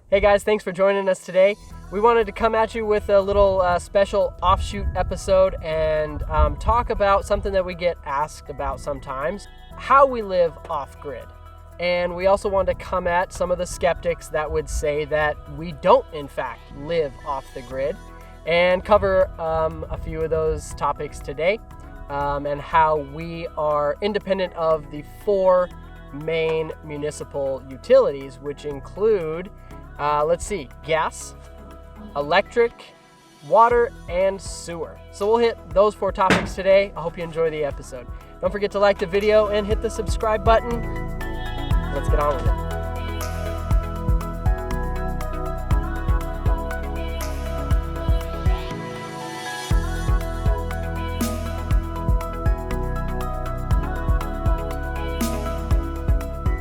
Hey guys, thanks for joining us today. We wanted to come at you with a little special offshoot episode and talk about something that we get asked about sometimes, how we live off-grid. And we also wanted to come at some of the skeptics that would say that we don't in fact live off the grid, and cover a few of those topics today, and how we are independent of the four main municipal utilities, which include gas, electric, water, and sewer. So we'll hit those four topics today. I hope you enjoy the episode. Don't forget to like the video and hit the subscribe button. Let's get on with it.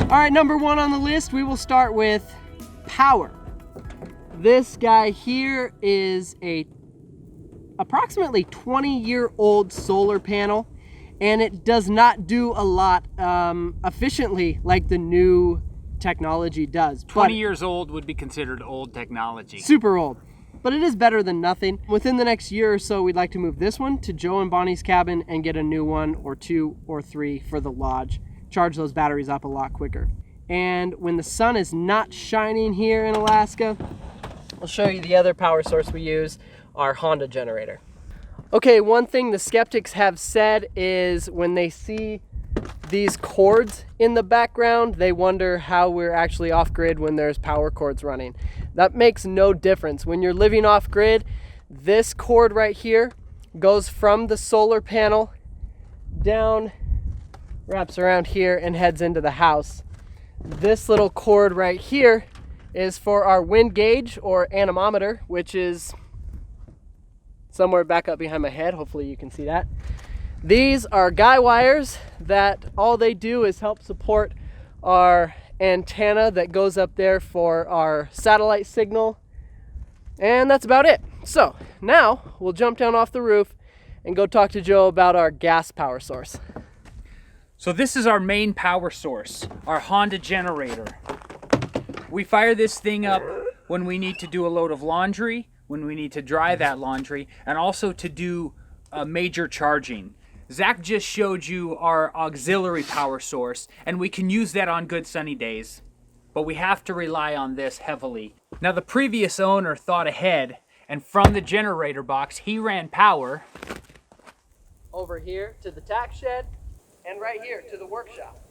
All right, number one on the list, we will start with power. This guy here is a approximately 20-year-old solar panel, and it does not do a lot efficiently like the new technology does. 20 years old would be considered old technology. Super old, but it is better than nothing. Within the next year or so, we'd like to move this one to Joe and Bonnie's cabin and get a new one or two or three for the lodge. Charge those batteries up a lot quicker. And when the sun is not shining here in Alaska, I'll show you the other power source we use, our Honda generator. Okay, one thing the skeptics have said is when they see these cords in the background, they wonder how we're actually off-grid when there's power cords running. That makes no difference. When you're living off-grid, this cord right here goes from the solar panel down, wraps around here, and heads into the house. This little cord right here is for our wind gauge or anemometer, which is somewhere back up behind my head. Hopefully you can see that. These are guy wires that all they do is help support our antenna that goes up there for our satellite signal. And that's about it. So now we'll jump down off the roof and go talk to Joe about our gas power source. So this is our main power source, our Honda generator. We fire this thing up when we need to do a load of laundry, when we need to dry that laundry, and also to do major charging. Zach just showed you our auxiliary power source, and we can use that on good sunny days, but we have to rely on this heavily. Now the previous owner thought ahead, and from the generator box, he ran power over here to the tack shed, and right here to the workshop.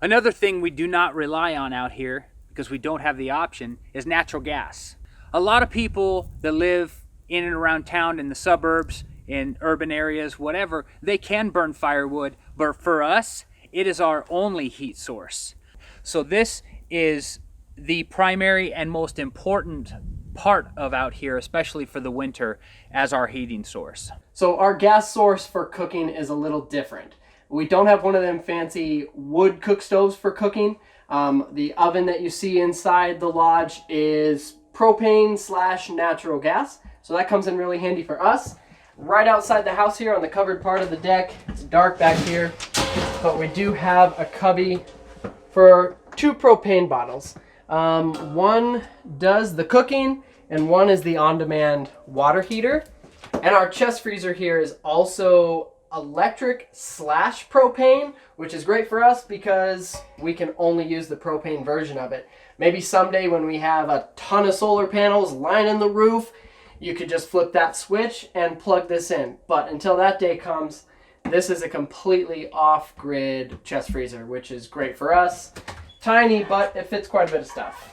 Another thing we do not rely on out here, because we don't have the option, is natural gas. A lot of people that live in and around town, in the suburbs, in urban areas, whatever, they can burn firewood, but for us, it is our only heat source. So this is the primary and most important part of out here, especially for the winter, as our heating source. So our gas source for cooking is a little different. We don't have one of them fancy wood cook stoves for cooking. The oven that you see inside the lodge is propane / natural gas. So that comes in really handy for us. Right outside the house here on the covered part of the deck, it's dark back here, but we do have a cubby for two propane bottles. One does the cooking and one is the on-demand water heater. And our chest freezer here is also electric / propane, which is great for us because we can only use the propane version of it. Maybe someday when we have a ton of solar panels lining the roof, you could just flip that switch and plug this in. But until that day comes, this is a completely off-grid chest freezer, which is great for us. Tiny, but it fits quite a bit of stuff.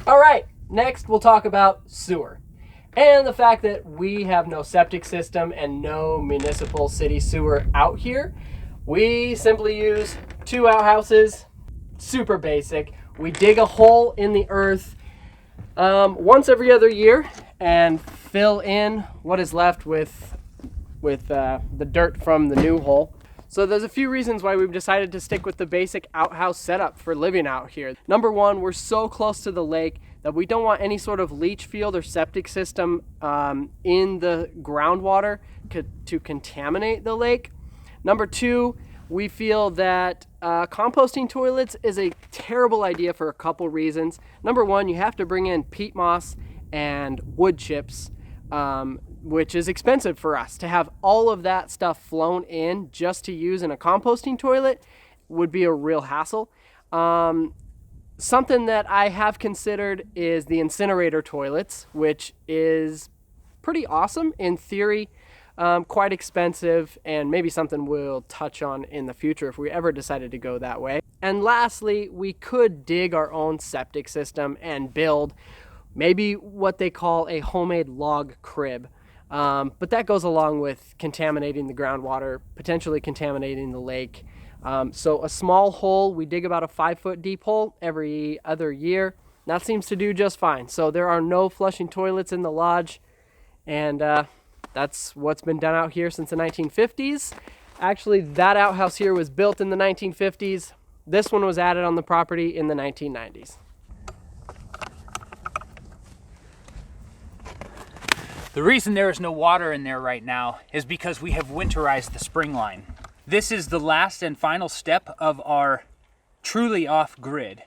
All right, next we'll talk about sewer. And the fact that we have no septic system and no municipal city sewer out here. We simply use two outhouses, super basic. We dig a hole in the earth once every other year and fill in what is left with the dirt from the new hole. So there's a few reasons why we've decided to stick with the basic outhouse setup for living out here. Number one, we're so close to the lake that we don't want any sort of leach field or septic system in the groundwater to contaminate the lake. Number two, We feel that composting toilets is a terrible idea for a couple reasons. Number one, you have to bring in peat moss and wood chips, which is expensive for us. To have all of that stuff flown in just to use in a composting toilet would be a real hassle. Something that I have considered is the incinerator toilets, which is pretty awesome in theory. Quite expensive, and maybe something we'll touch on in the future if we ever decided to go that way. And lastly, we could dig our own septic system and build maybe what they call a homemade log crib. But that goes along with contaminating the groundwater, potentially contaminating the lake. So a small hole, we dig about a 5-foot deep hole every other year. That seems to do just fine. So there are no flushing toilets in the lodge, and that's what's been done out here since the 1950s. Actually, that outhouse here was built in the 1950s. This one was added on the property in the 1990s. The reason there is no water in there right now is because we have winterized the spring line. This is the last and final step of our truly off-grid.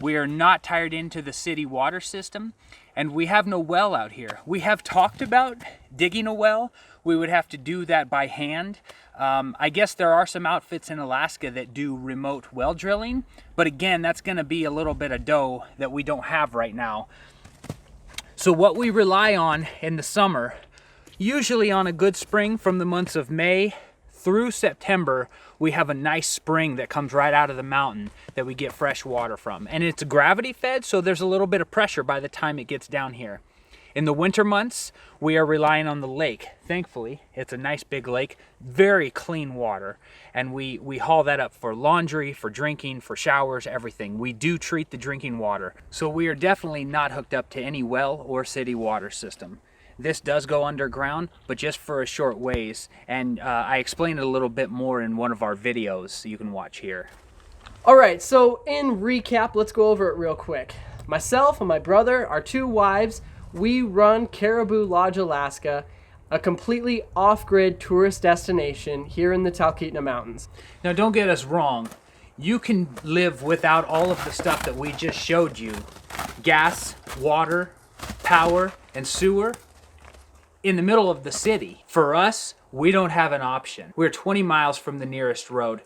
We are not tied into the city water system, and we have no well out here. We have talked about digging a well. We would have to do that by hand. I guess there are some outfits in Alaska that do remote well drilling, but again, that's gonna be a little bit of dough that we don't have right now. So what we rely on in the summer, usually on a good spring from the months of May through September, we have a nice spring that comes right out of the mountain that we get fresh water from. And it's gravity fed, so there's a little bit of pressure by the time it gets down here. In the winter months, we are relying on the lake. Thankfully, it's a nice big lake, very clean water. And we haul that up for laundry, for drinking, for showers, everything. We do treat the drinking water. So we are definitely not hooked up to any well or city water system. This does go underground, but just for a short ways. And I explain it a little bit more in one of our videos, so you can watch here. All right, so in recap, let's go over it real quick. Myself and my brother, our 2 wives, we run Caribou Lodge, Alaska, a completely off-grid tourist destination here in the Talkeetna Mountains. Now don't get us wrong. You can live without all of the stuff that we just showed you. Gas, water, power, and sewer in the middle of the city. For us, we don't have an option. We're 20 miles from the nearest road.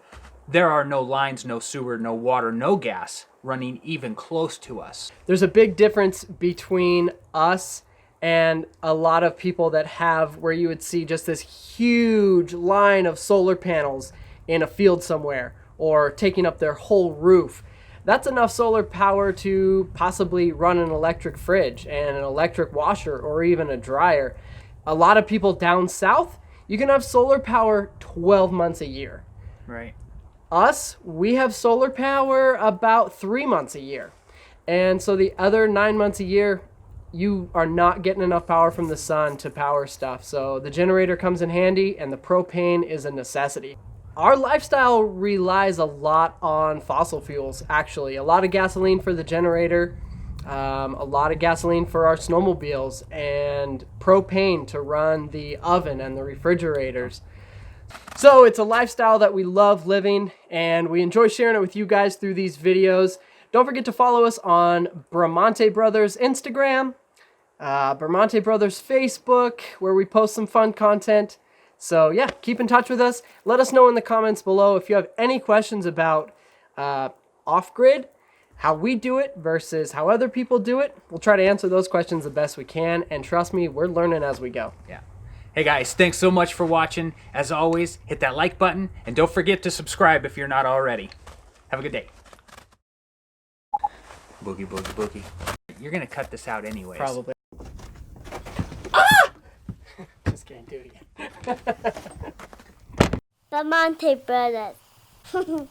There are no lines, no sewer, no water, no gas running even close to us. There's a big difference between us and a lot of people that have where you would see just this huge line of solar panels in a field somewhere or taking up their whole roof. That's enough solar power to possibly run an electric fridge and an electric washer or even a dryer. A lot of people down south, you can have solar power 12 months a year. Right. Us, we have solar power about 3 months a year. And so the other 9 months a year, you are not getting enough power from the sun to power stuff. So the generator comes in handy, and the propane is a necessity. Our lifestyle relies a lot on fossil fuels, actually. A lot of gasoline for the generator, a lot of gasoline for our snowmobiles, and propane to run the oven and the refrigerators. So it's a lifestyle that we love living, and we enjoy sharing it with you guys through these videos. Don't forget to follow us on Bramante Brothers Instagram, Bramante Brothers Facebook, where we post some fun content. So yeah, keep in touch with us. Let us know in the comments below if you have any questions about off-grid, how we do it versus how other people do it. We'll try to answer those questions the best we can, and trust me, we're learning as we go. Yeah. Hey guys, thanks so much for watching. As always, hit that like button, and don't forget to subscribe if you're not already. Have a good day. Boogie, boogie, boogie. You're gonna cut this out anyways. Probably. Ah! Just kidding, do it again. Bramante Brothers.